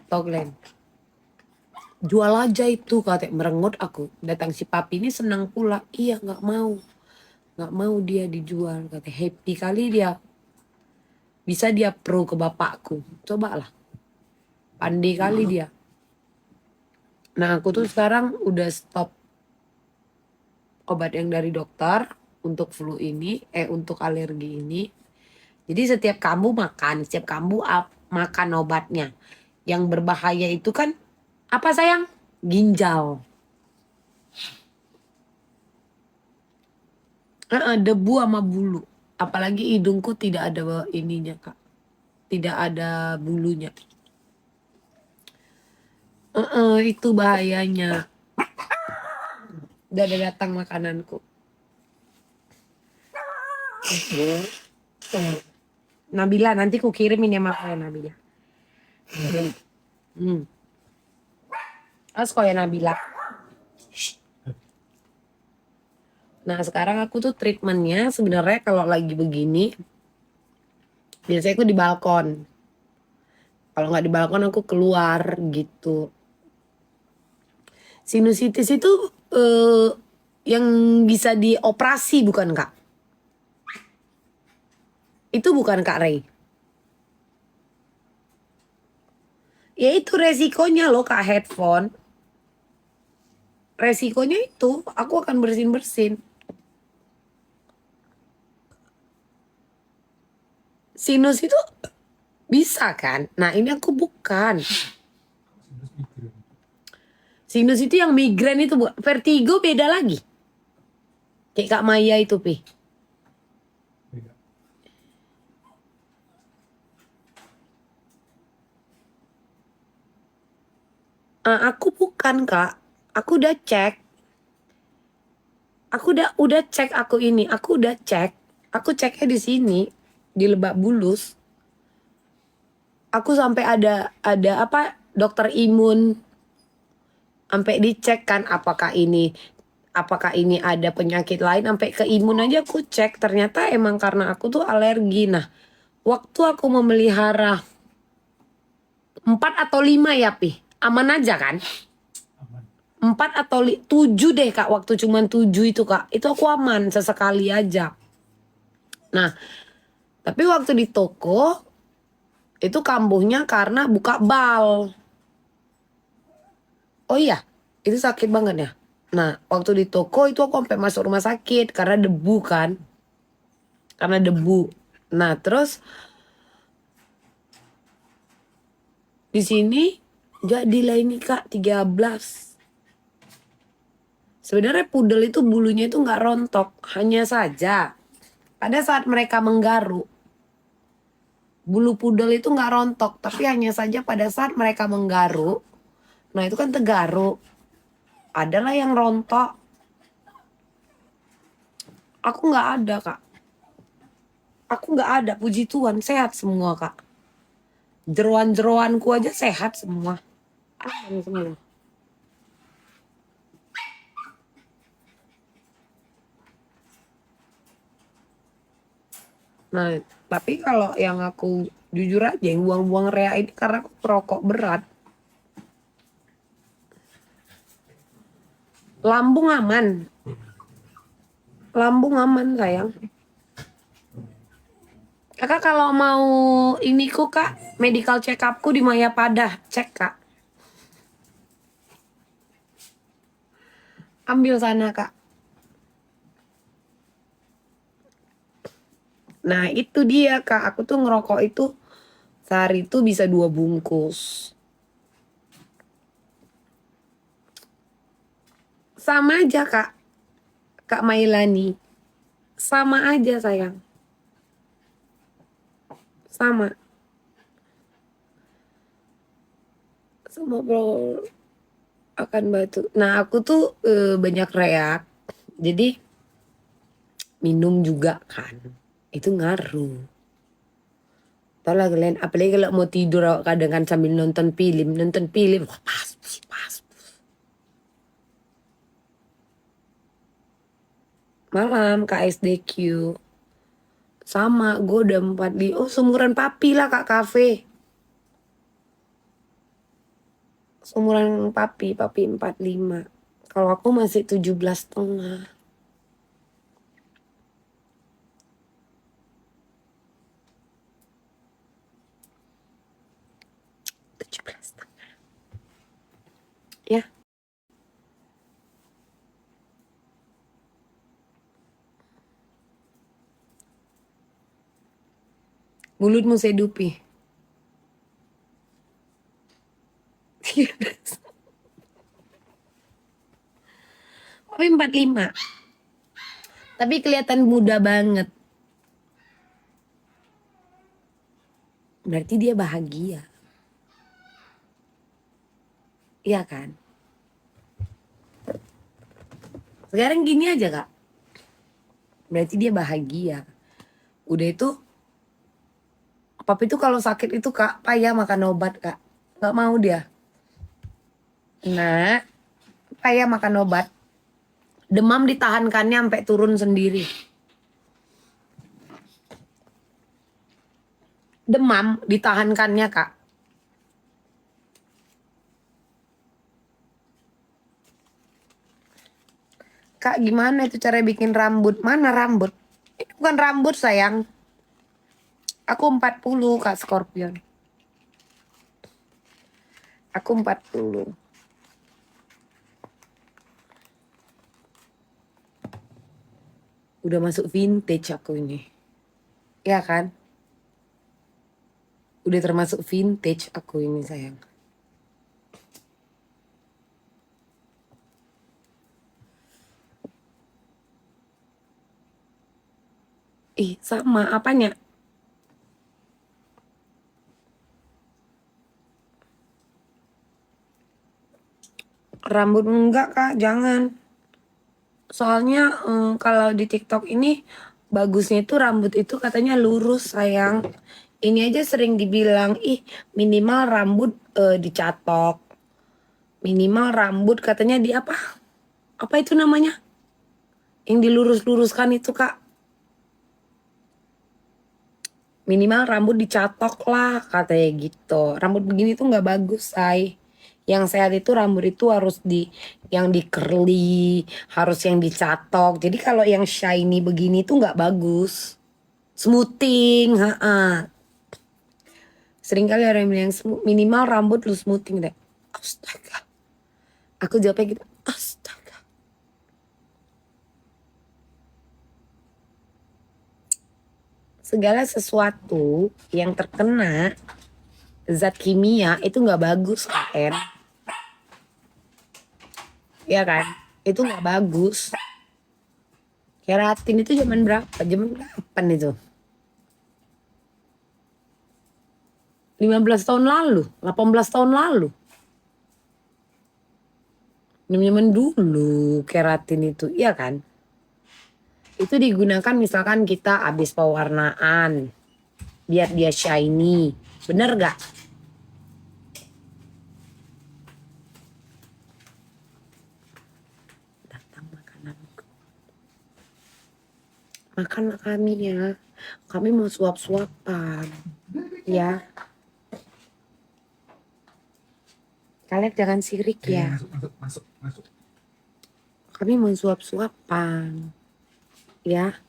Tau Glenn, jual aja itu katanya, merengut aku. Datang si papi ini senang pula, iya nggak mau dia dijual katanya, happy kali dia bisa dia pro ke bapakku, cobalah, pandai kali dia. Nah aku tuh sekarang udah stop obat yang dari dokter untuk flu ini, untuk alergi ini. Jadi setiap kamu makan obatnya. Yang berbahaya itu kan apa sayang? Ginjal. Debu sama bulu. Apalagi hidungku tidak ada ininya kak. Tidak ada bulunya. Itu bahayanya. Udah ada datang makananku. Nabila nanti ku kirimin ya makanya Nabila. As kok ya Nabila. Nah sekarang aku tuh treatmentnya sebenarnya kalau lagi begini, biasanya aku di balkon. Kalau nggak di balkon aku keluar gitu. Sinusitis itu yang bisa dioperasi bukan kak? Itu bukan kak Ray? Ya itu resikonya loh kak headphone. Resikonya itu aku akan bersin-bersin. Sinus itu bisa kan? Nah ini aku bukan. Sinus itu yang migrain itu bu. Vertigo beda lagi. Kayak Kak Maya itu pi. Aku bukan kak. Aku udah cek. Aku udah cek aku ini. Aku udah cek. Aku ceknya di sini di Lebak Bulus. Aku sampai ada apa dokter imun sampai dicek kan apakah ini ada penyakit lain, sampai ke imun aja aku cek, ternyata emang karena aku tuh alergi. Nah waktu aku memelihara 4 atau 5 ya pi, aman aja kan? 4 atau 7 deh kak, waktu cuman 7 itu kak, itu aku aman sesekali aja. Nah tapi waktu di toko itu kambuhnya karena buka bal. Oh iya, itu sakit banget ya. Nah, waktu di toko itu aku sampai masuk rumah sakit karena debu kan. Karena debu. Nah, terus di sini jadilah ini Kak 13. Sebenarnya pudel itu bulunya itu nggak rontok, hanya saja pada saat mereka menggaruk, bulu pudel itu nggak rontok, tapi hanya saja pada saat mereka menggaruk, nah itu kan tergaruk, adalah yang rontok. Aku nggak ada Kak. Aku nggak ada, puji Tuhan, sehat semua Kak. Jeroan-jeroanku aja sehat semua. Aman semua. Nah, tapi kalau yang aku jujur aja yang buang-buang rea ini karena aku perokok berat. Lambung aman. Lambung aman sayang. Kakak kalau mau ini kak, medical check upku di Mayapada, cek kak. Ambil sana kak. Nah itu dia kak, aku tuh ngerokok itu sehari itu bisa 2 bungkus. Sama aja kak, Kak Mailani. Sama aja sayang. Sama. Sama bro akan batu. Nah aku tuh banyak reak. Jadi minum juga kan. Itu ngaruh. Tahu lah kalian, apalagi kalau mau tidur kadang kan sambil nonton film. Wah pas. Malam KSDQ. Sama, gue udah 4 di, oh seumuran papi lah kak kafe. Seumuran papi 45. Kalau aku masih 17,5. Ya. Mulutmu sedupi. Papi 45. Tapi kelihatan muda banget. Berarti dia bahagia. Iya kan? Sekarang gini aja kak. Berarti dia bahagia. Udah itu, papi tuh kalau sakit itu kak, payah makan obat kak. Gak mau dia. Nah, payah makan obat. Demam ditahankannya sampai turun sendiri. Demam ditahankannya kak. Kak gimana itu cara bikin rambut? Mana rambut? Ini bukan rambut sayang. Aku 40 kak Scorpion. Aku 40. Udah masuk vintage aku ini. Ya kan? Udah termasuk vintage aku ini sayang. Ih sama apanya? Rambut enggak kak, jangan. Soalnya kalau di TikTok ini bagusnya itu rambut itu katanya lurus sayang. Ini aja sering dibilang, ih minimal rambut dicatok. Minimal rambut katanya di apa? Apa itu namanya? Yang dilurus-luruskan itu kak. Minimal rambut dicatok lah katanya gitu. Rambut begini tuh nggak bagus say. Yang sehat itu rambut itu harus yang di curly, harus yang dicatok. Jadi kalau yang shiny begini tuh nggak bagus. Smoothing, sering kali orang yang bilang minimal rambut lu smoothing deh. Astaga. Aku jawabnya gitu, astaga. Segala sesuatu yang terkena zat kimia itu nggak bagus kan? Ya kan? Itu nggak bagus. Keratin itu zaman berapa? Zaman kapan itu? 15 tahun lalu, 18 tahun lalu. Zaman dulu keratin itu, iya kan? Itu digunakan misalkan kita habis pewarnaan, biar dia shiny. Bener gak? Datang makananku. Makan kami ya. Kami mau suap-suapan. Ya. Kalian jangan sirik ya. Masuk. Kami mau suap-suapan. Ya.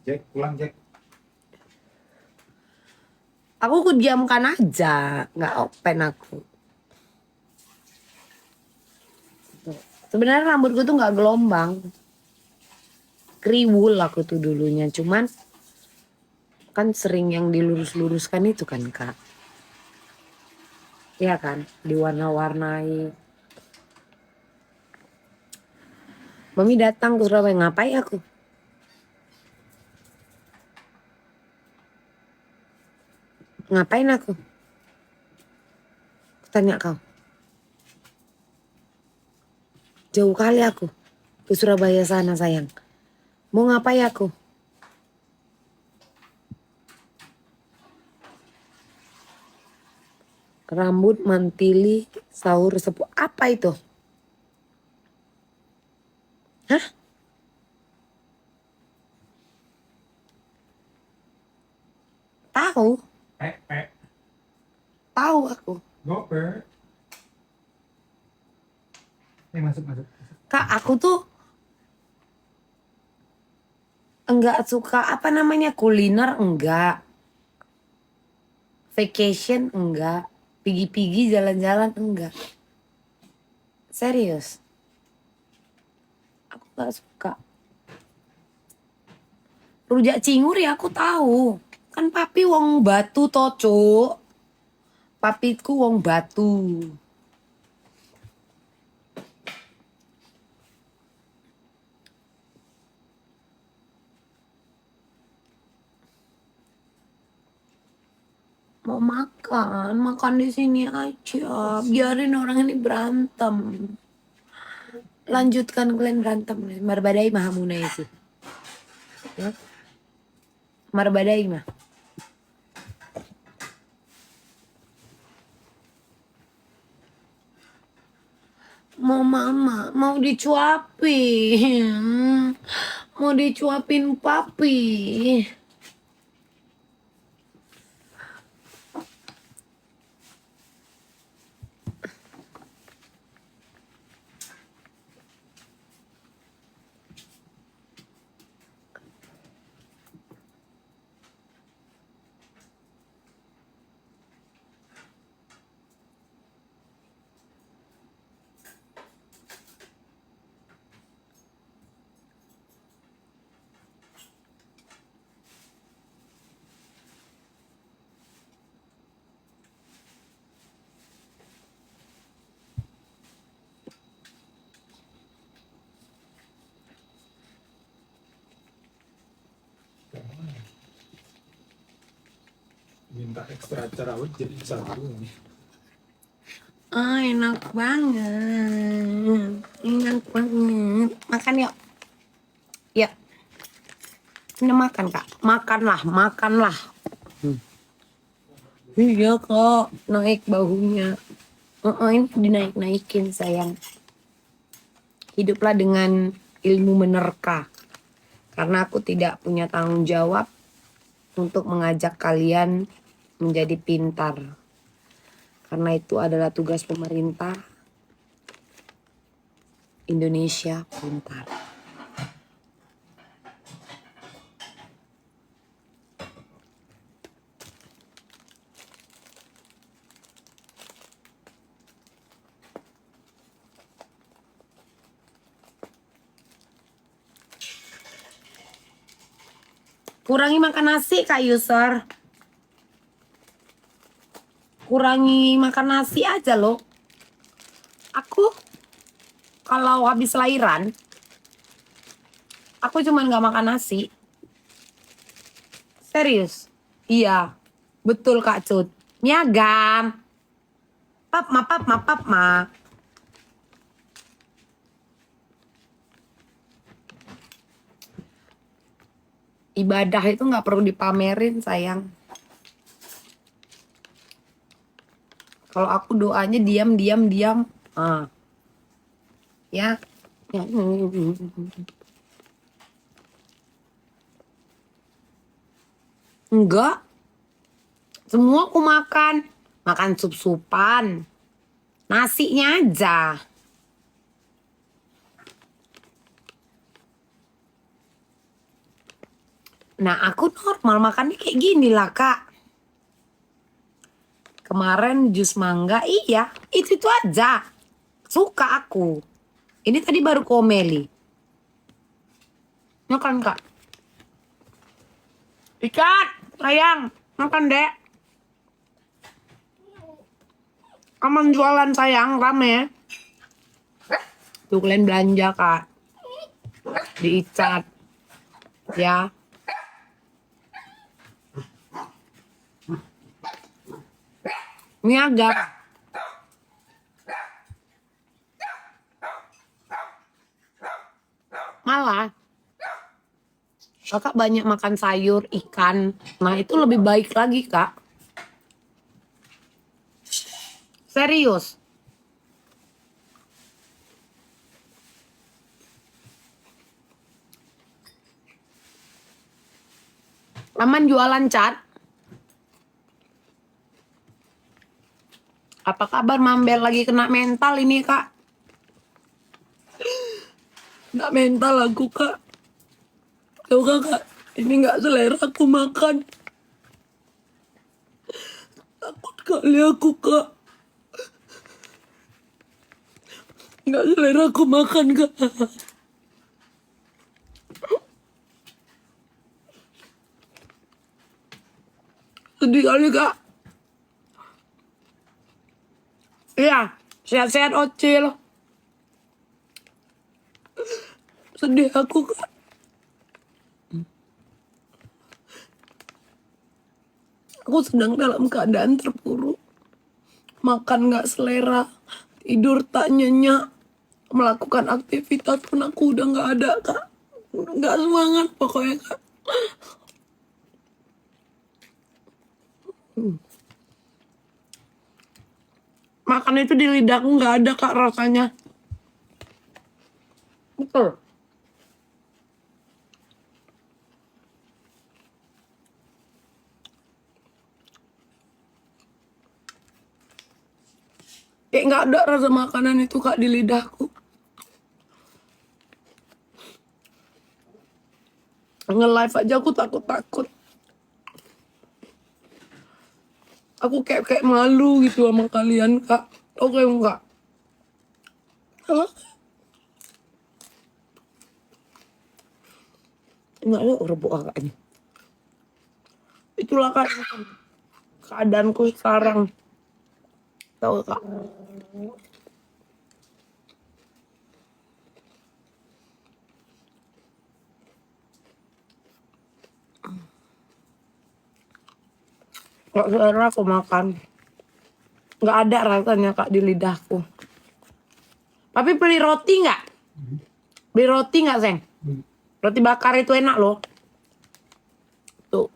Jack, pulang Jack. Aku diamkan aja, nggak open aku. Sebenarnya rambutku tuh nggak gelombang, kriwul aku tuh dulunya. Cuman kan sering yang dilurus-luruskan itu kan kak. Iya kan, diwarna-warnai. Mami datang ke Surabaya, ngapain aku? Ngapain aku? Tanya kau. Jauh kali aku ke Surabaya sana sayang. Mau ngapain aku? Rambut mantili sahur sepuh. Apa itu? Hah? Tahu? Pe. Tahu aku. Goper. Masuk, masuk. Kak, aku tuh enggak suka apa namanya kuliner, enggak. Vacation, enggak. Pigi-pigi jalan-jalan, enggak. Serius. Aku enggak suka. Rujak cingur ya aku tahu. Kan papi wong Batu toh, Cuk. Papiku wong Batu. Mau makan, makan di sini aja. Biarin orang ini berantem. Lanjutkan kalian berantem. Marbadai mah munai sih. Ya. Marbadai mah. Mau mama, mau dicuapin. Mau dicuapin papi. Minta ekstra cerawat jadi satu nih. Ah, enak banget. Enak banget. Makan yuk. Yuk. Ini makan, Kak. Makanlah, makanlah. Iya, Kak. Naik bahunya. Ini dinaik-naikin, sayang. Hiduplah dengan ilmu menerka. Karena aku tidak punya tanggung jawab untuk mengajak kalian menjadi pintar. Karena itu adalah tugas pemerintah Indonesia pintar. Kurangi makan nasi, Kak User. Kurangi makan nasi aja loh. Aku kalau habis lahiran, aku cuman gak makan nasi. Serius. Iya. Betul, Kak Cut. Miagam. Pap ma, pap ma, pap ma. Ibadah itu gak perlu dipamerin, sayang. Kalau aku doanya diam, diam, diam. Ah. Ya. Enggak. Semua aku makan. Makan sup-supan. Nasinya aja. Nah, aku normal makannya kayak gini lah, Kak. Kemarin jus mangga, iya. Itu aja. Suka aku. Ini tadi baru komeli. Makan, Kak. Ikat, sayang. Makan, Dek. Aman jualan, sayang. Rame. Tuh, kalian belanja, Kak. Di Icat. Ya. Niaga. Malah Kakak banyak makan sayur, ikan. Nah, itu lebih baik lagi, Kak. Serius. Aman jualan cat. Apa kabar Mambel, lagi kena mental ini kak? Kena mental aku kak. Tahu kak, ini nggak selera aku makan. Takut kali aku kak. Nggak selera aku makan kak. Sedih kali kak. Iya, sehat-sehat Ocil. Sedih aku kak. Aku sedang dalam keadaan terpuruk. Makan nggak selera, tidur tak nyenyak, melakukan aktivitas pun aku udah nggak ada kak. Udah nggak semangat pokoknya kak. Makan itu di lidahku nggak ada kak rasanya. Betul. Kayak nggak ada rasa makanan itu kak di lidahku. Nge-live aja aku takut-takut. Aku kayak malu gitu sama kalian kak. Oke enggak? Hah? Enggak ada rebuk kakaknya. Itulah kak keadaanku sekarang. Tahu kak? Nggak selera aku makan. Nggak ada rasanya kak di lidahku. Tapi beli roti nggak? Beli roti nggak Seng? Roti bakar itu enak loh. Tuh.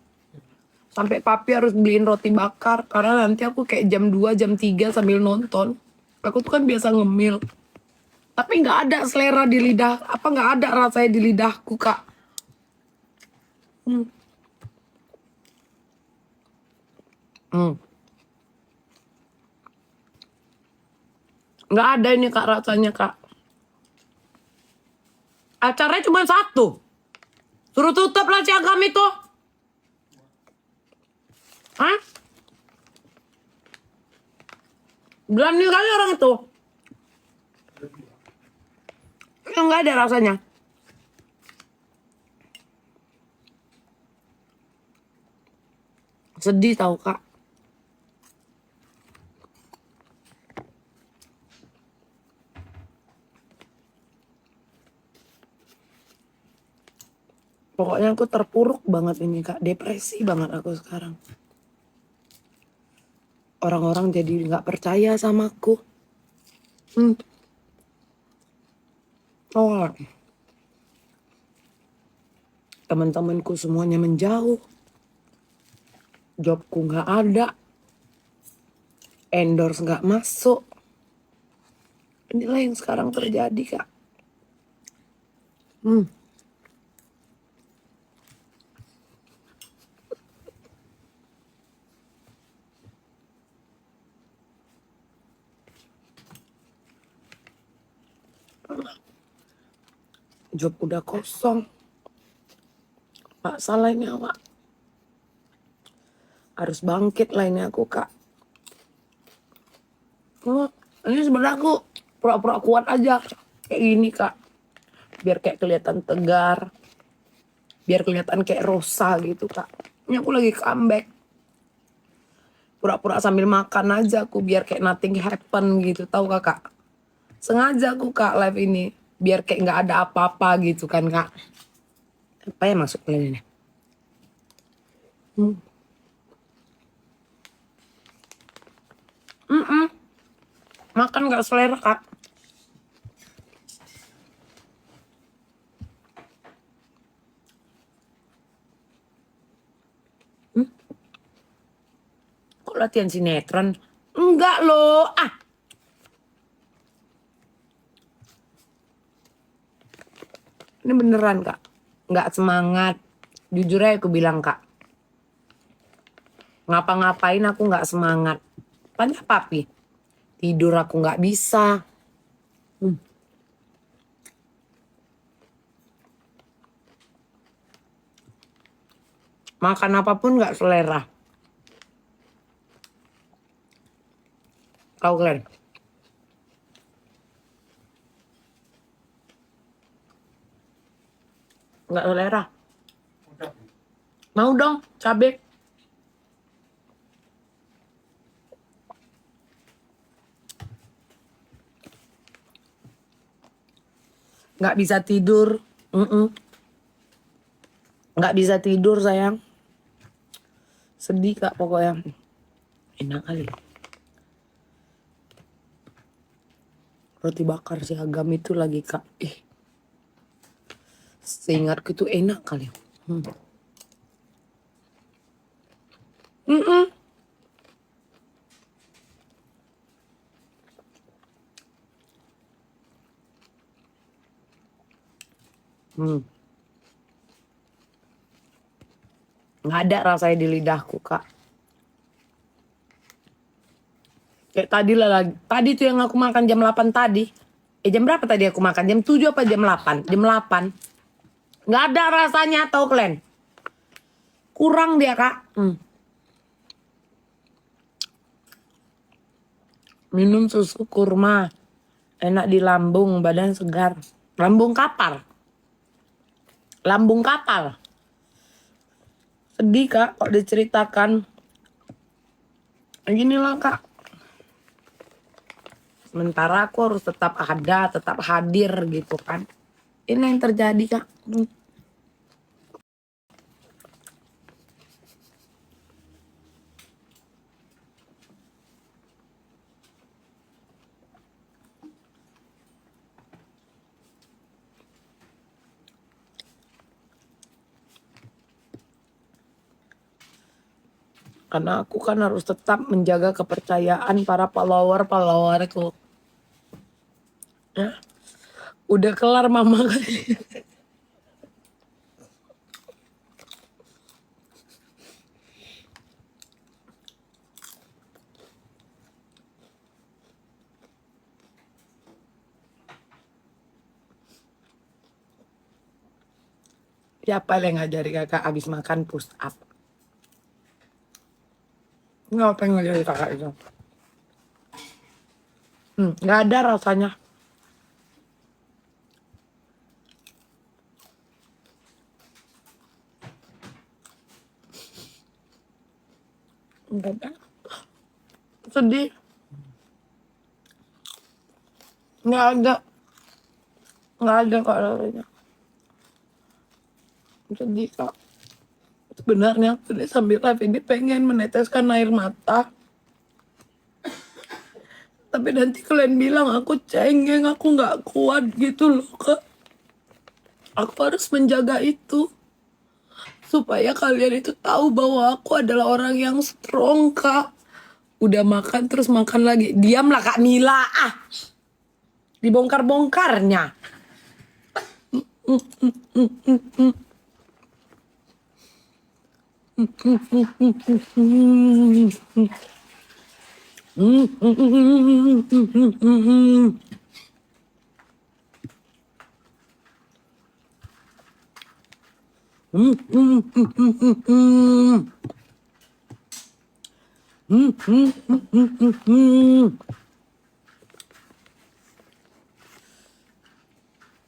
Sampai papi harus beliin roti bakar. Karena nanti aku kayak jam 2, jam 3 sambil nonton. Aku tuh kan biasa ngemil. Tapi nggak ada selera di lidah. Apa nggak ada rasanya di lidahku kak. Hmm. Hmm. Nggak ada ini kak rasanya kak. Acaranya cuma satu. Suruh tutup lah Ciagam itu. Hah? Berani kali orang itu. Yang nggak ada rasanya. Sedih tahu kak. Pokoknya aku terpuruk banget ini kak. Depresi banget aku sekarang. Orang-orang jadi nggak percaya sama aku. Oh, teman-temanku semuanya menjauh. Jobku nggak ada. Endorse nggak masuk. Inilah yang sekarang terjadi kak. Job udah kosong. Pak salah ini awak. Harus bangkit lah ini aku kak. Oh, ini sebenarnya aku pura-pura kuat aja. Kayak gini kak. Biar kayak kelihatan tegar. Biar kelihatan kayak Rosa gitu kak. Ini aku lagi comeback. Pura-pura sambil makan aja aku. Biar kayak nothing happen gitu. Tahu kakak? Sengaja aku kak live ini. Biar kayak nggak ada apa-apa gitu kan kak. Apa yang masuk ke ini? Makan nggak selera kak. Kok latihan sinetron? Enggak loh. Ini beneran kak. Nggak semangat. Jujur aja aku bilang kak. Ngapa-ngapain aku nggak semangat. Tanya papi. Tidur aku nggak bisa. Makan apapun nggak selera. Tahu kalian? Nggak selera. Mau dong cabai. Nggak bisa tidur. Nggak bisa tidur sayang. Sedih kak pokoknya. Enak kali. Roti bakar si Agam itu lagi kak. Seingatku itu enak kali. Nggak ada rasanya di lidahku kak. Kayak tadi lah lagi. Tadi tuh yang aku makan jam 8 tadi. Jam berapa tadi aku makan? Jam 7 apa jam 8? Jam 8. Nggak ada rasanya tau kalian. Kurang dia kak. Minum susu kurma. Enak di lambung, badan segar. Lambung kapal. Lambung kapal. Sedih kak kok diceritakan. Gini lah kak. Sementara aku harus tetap ada, tetap hadir gitu kan. Ini yang terjadi kak. Karena aku kan harus tetap menjaga kepercayaan para follower-followerku. Ya. Udah kelar mama kan. Siapa yang ngajari kakak abis makan push up? Nggak pengen ngajari kakak itu. Nggak ada rasanya. Nggak ada. Sedih. Nggak ada. Nggak ada kak rasanya. Sedih kak. Sebenarnya aku deh sambil live ini pengen meneteskan air mata. Tapi nanti kalian bilang aku cengeng, aku nggak kuat gitu loh kak. Aku harus menjaga itu. Supaya kalian itu tahu bahwa aku adalah orang yang strong kak. Udah makan terus makan lagi. Diamlah kak Mila ah. Dibongkar-bongkarnya.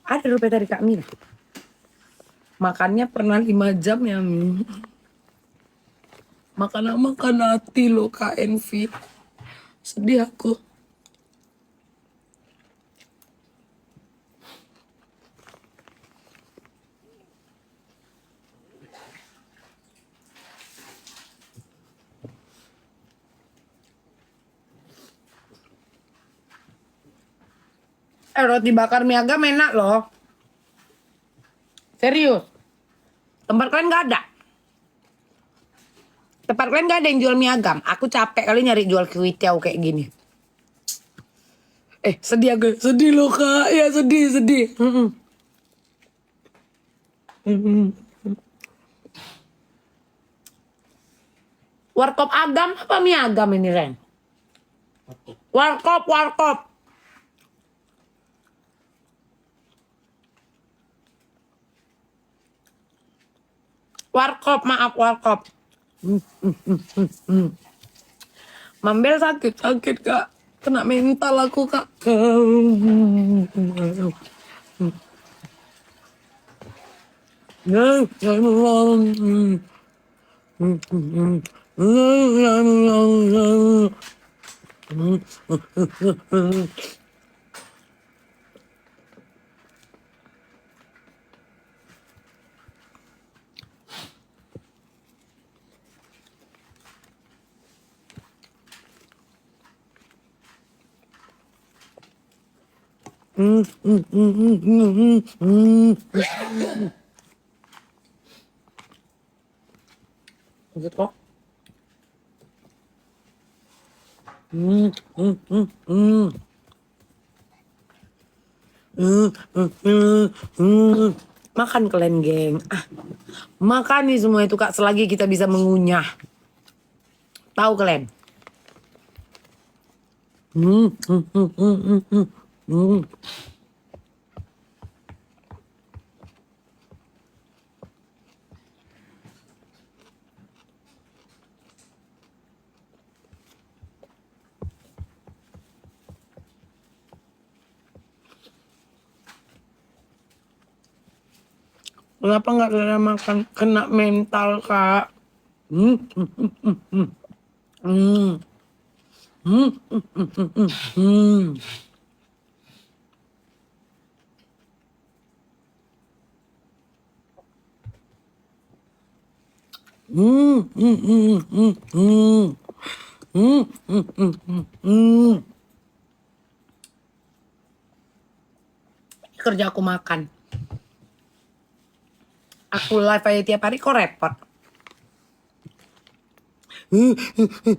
Ada rupiah dari Kak Mila. Makannya pernah 5 jam ya. Makan hati loh Kak Envy. Sedih aku. Roti bakar mie agam enak loh. Serius. Tempat kalian gak ada. Tempat kalian gak ada yang jual mie agam. Aku capek kali nyari jual kuitiau kayak gini. Sedih aku. Sedih loh kak. Ya sedih. Warkop agam apa mie agam ini Ren? Warkop, warkop. Warkop, maaf, warkop. Mambel sakit, sakit kak. Kena mental aku kak. Gitu. Makan kalian geng. Makan nih semua itu kak selagi kita bisa mengunyah. Tahu kalian? Kenapa nggak ada makan kena mental kak? Kerja aku makan. Aku live aja tiap hari kok repot.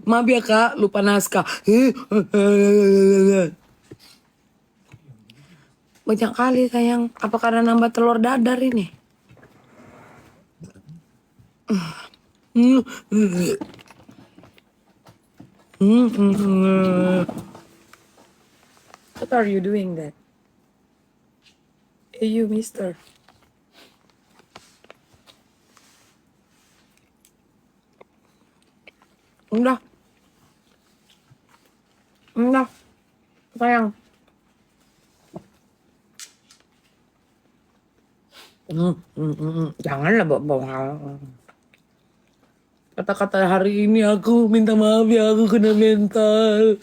Maaf ya kak, lupa naskah. Banyak kali sayang. Apa karena nambah telur dadar ini? What are you doing that? Hey you mister. Udah. Udah. Sayang. Janganlah bawa. Kata-kata hari ini aku minta maaf ya aku kena mental.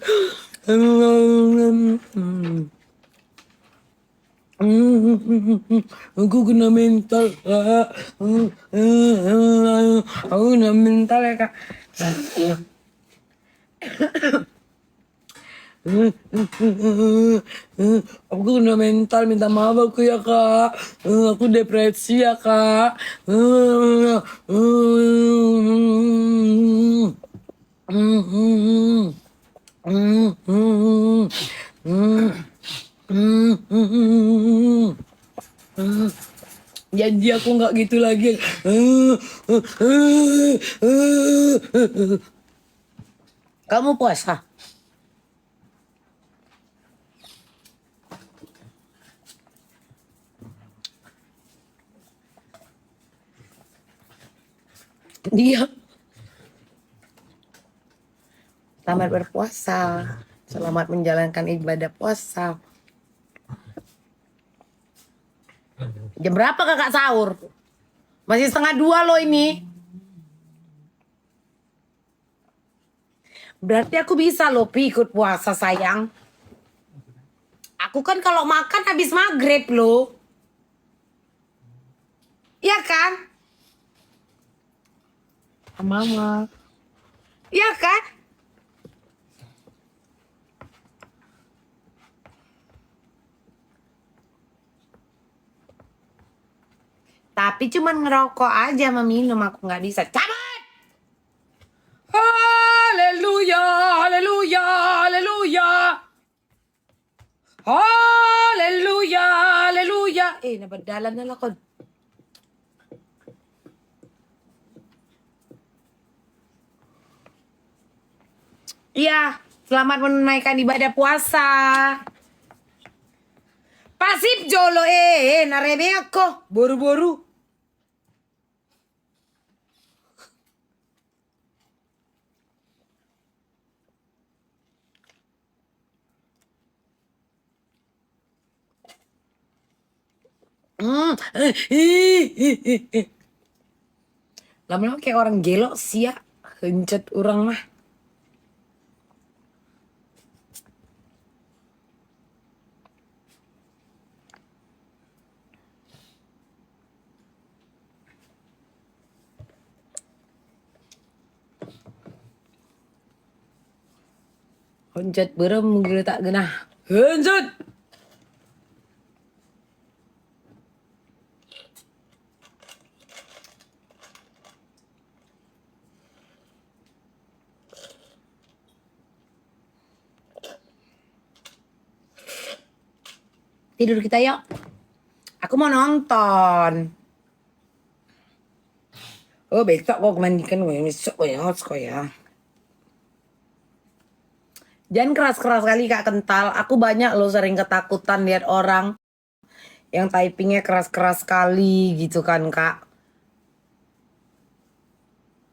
Aku kena mental. Aku kena mental ya kak. Aku kena mental, minta maaf aku ya kak. Aku depresi ya kak. Janji aku nggak gitu lagi. Kamu puasa? Dia selamat berpuasa, selamat menjalankan ibadah puasa. Jam berapa kakak sahur? Masih 1:30 loh ini. Berarti aku bisa loh Pi ikut puasa sayang. Aku kan kalau makan habis maghrib loh. Iya kan? Mama. Iya kan? Tapi cuman ngerokok aja sama minum aku nggak bisa. Cabut! Haleluya, haleluya, haleluya. Haleluya, haleluya. Nabadalan na lakon. Iya, Selamat menunaikan ibadah puasa. Pasip jolo narebe ako. Boru-boru. Lama-lama kayak orang gelo sih ya. Hencet orang mah. Hencet berem gila tak genah. Hencet. Tidur kita yuk. Aku mau nonton. Oh besok kok mandikan gue besok gue kok ya. Jangan keras-keras kali Kak Kental. Aku banyak loh sering ketakutan lihat orang yang typingnya keras-keras sekali gitu kan Kak.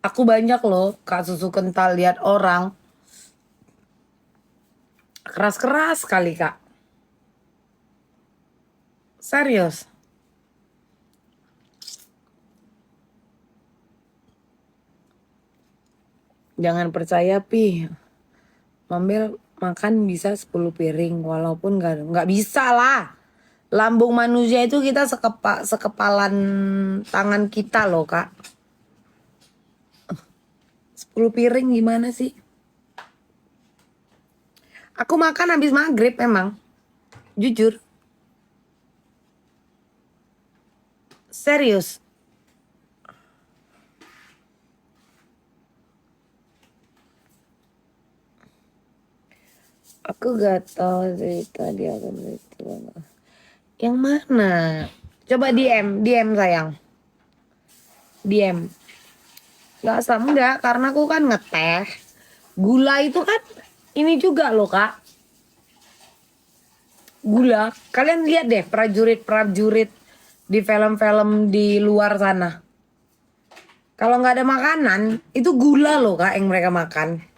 Aku banyak loh Kak Susu Kental lihat orang keras-keras sekali Kak. Serius. Jangan percaya Pi. Mambel makan bisa 10 piring walaupun nggak bisa lah. Lambung manusia itu kita sekepalan tangan kita loh Kak. 10 piring gimana sih? Aku makan habis maghrib emang. Jujur. Serius. Aku gak tahu cerita dia akan itu. Yang mana? Coba DM sayang. DM. Gak asam enggak, karena aku kan ngeteh. Gula itu kan ini juga loh Kak. Gula. Kalian lihat deh prajurit-prajurit di film-film di luar sana. Kalau nggak ada makanan, itu gula loh Kak yang mereka makan.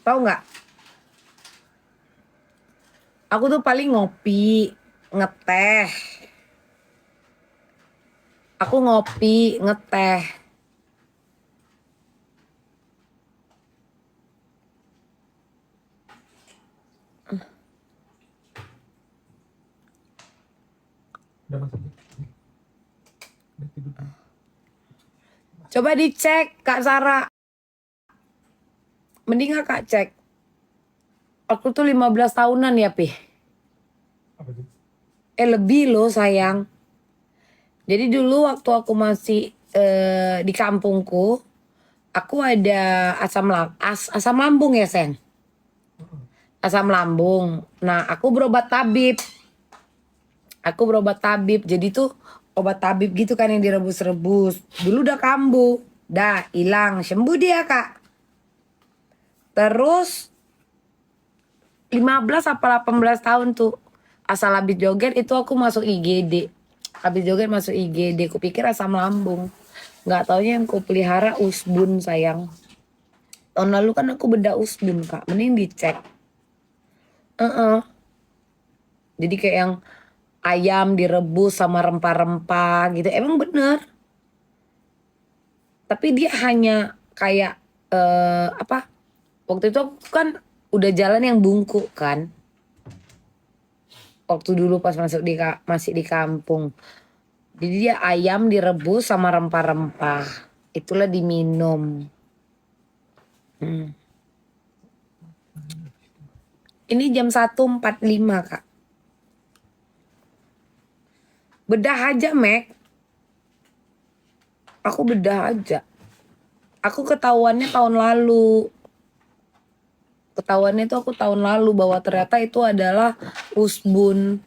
Tahu nggak? Aku tuh paling ngopi, ngeteh. Aku ngopi, ngeteh. Udah masuk. Udah tidur. Coba dicek Kak Sarah. Mending Kak cek. Aku tuh 15 tahunan ya Pi. Apa tuh? Lebih loh sayang. Jadi dulu waktu aku masih di kampungku, aku ada asam lambung ya Sen. Asam lambung. Nah aku berobat tabib. Jadi tuh obat tabib gitu kan yang direbus-rebus. Dulu udah kambuh. Dah hilang. Sembuh dia Kak. Terus 15 apa 18 tahun tuh. Asal habis joget itu aku masuk IGD. Habis joget masuk IGD. Kupikir asam lambung. Gak taunya yang kupelihara usbun sayang. Tahun lalu kan aku bedah usbun Kak. Mending dicek. Jadi kayak yang ayam direbus sama rempah-rempah gitu. Emang bener. Tapi dia hanya kayak apa? Waktu itu aku kan udah jalan yang bungkuk kan. Waktu dulu pas masih di kampung. Jadi dia ayam direbus sama rempah-rempah. Itulah diminum. Ini jam 1.45 Kak. Bedah aja Mek. Aku bedah aja. Aku ketahuannya tahun lalu. Ketahuannya tuh aku tahun lalu bahwa ternyata itu adalah usbun.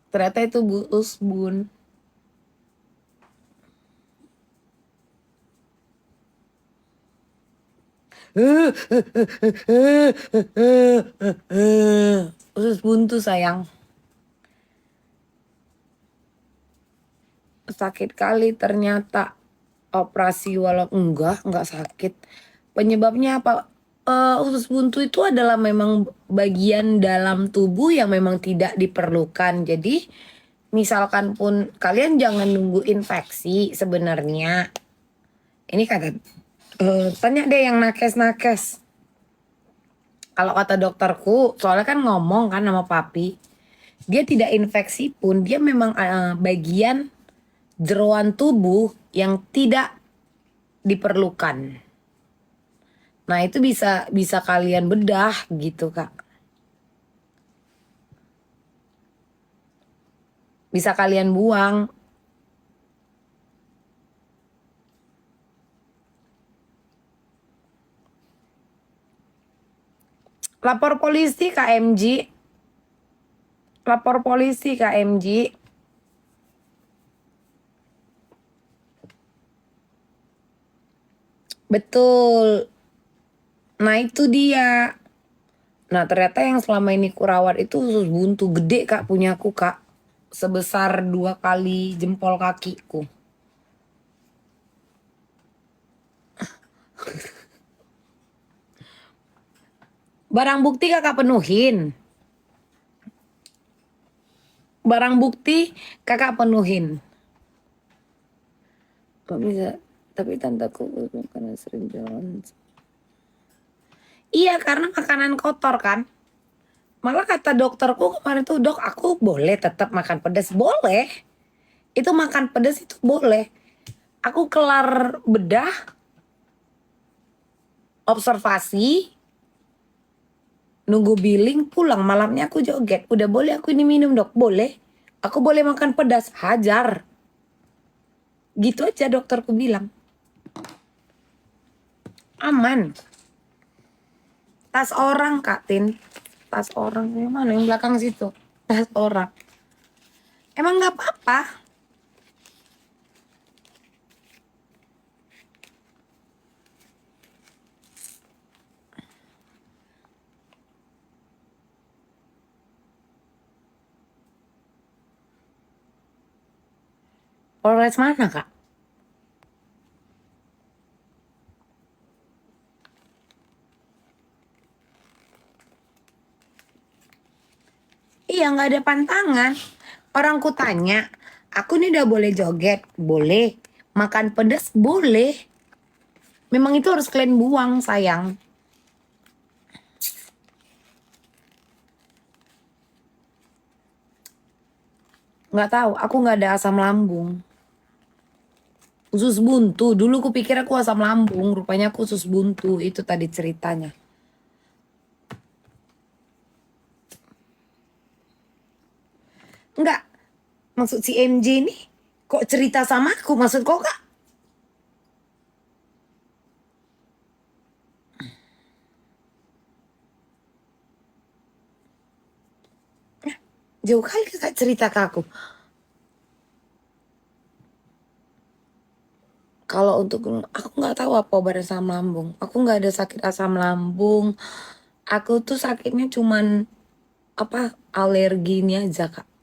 Ternyata itu Bu Usbun. Usus buntu sayang. Sakit kali ternyata. Operasi walau enggak sakit. Penyebabnya apa? Usus buntu itu adalah memang bagian dalam tubuh yang memang tidak diperlukan. Jadi misalkan pun kalian jangan nunggu infeksi sebenarnya. Ini kata tanya deh yang nakes-nakes. Kalau kata dokterku, soalnya kan ngomong kan sama papi, dia tidak infeksi pun dia memang bagian jeroan tubuh yang tidak diperlukan. Nah itu bisa kalian bedah gitu kak. Bisa kalian buang. Lapor polisi KMG. Lapor polisi KMG. Betul. Nah itu dia. Nah ternyata yang selama ini kurawat itu usus buntu gede kak punyaku kak. Sebesar 2 kali jempol kakiku. Barang bukti kakak penuhin. Barang bukti kakak penuhin. Kok bisa? Tapi tanteku karena sering jalan. Iya karena makanan kotor kan. Malah kata dokterku kemarin tuh, dok aku boleh tetap makan pedas? Boleh. Itu makan pedas itu boleh. Aku kelar bedah, observasi, nunggu billing, pulang malamnya aku joget. Udah boleh aku ini minum dok? Boleh. Aku boleh makan pedas? Hajar. Gitu aja dokterku bilang. Aman. Tas orang Kak Tin. Tas orang yang mana? Yang belakang situ. Tas orang. Emang gak apa-apa. Polres mana Kak? Iya gak ada pantangan. Orang ku tanya, aku nih udah boleh joget? Boleh. Makan pedas? Boleh. Memang itu harus kalian buang sayang. Nggak tahu, aku nggak ada asam lambung. Usus buntu, dulu kupikir aku asam lambung, rupanya aku usus buntu, itu tadi ceritanya. Enggak, maksud si MJ ini kok cerita sama aku, maksud kok kak? Jauh kali kakak cerita ke aku. Kalau untuk aku nggak tahu apa obat asam lambung. Aku nggak ada sakit asam lambung. Aku tuh sakitnya cuman apa alergi ini aja kak.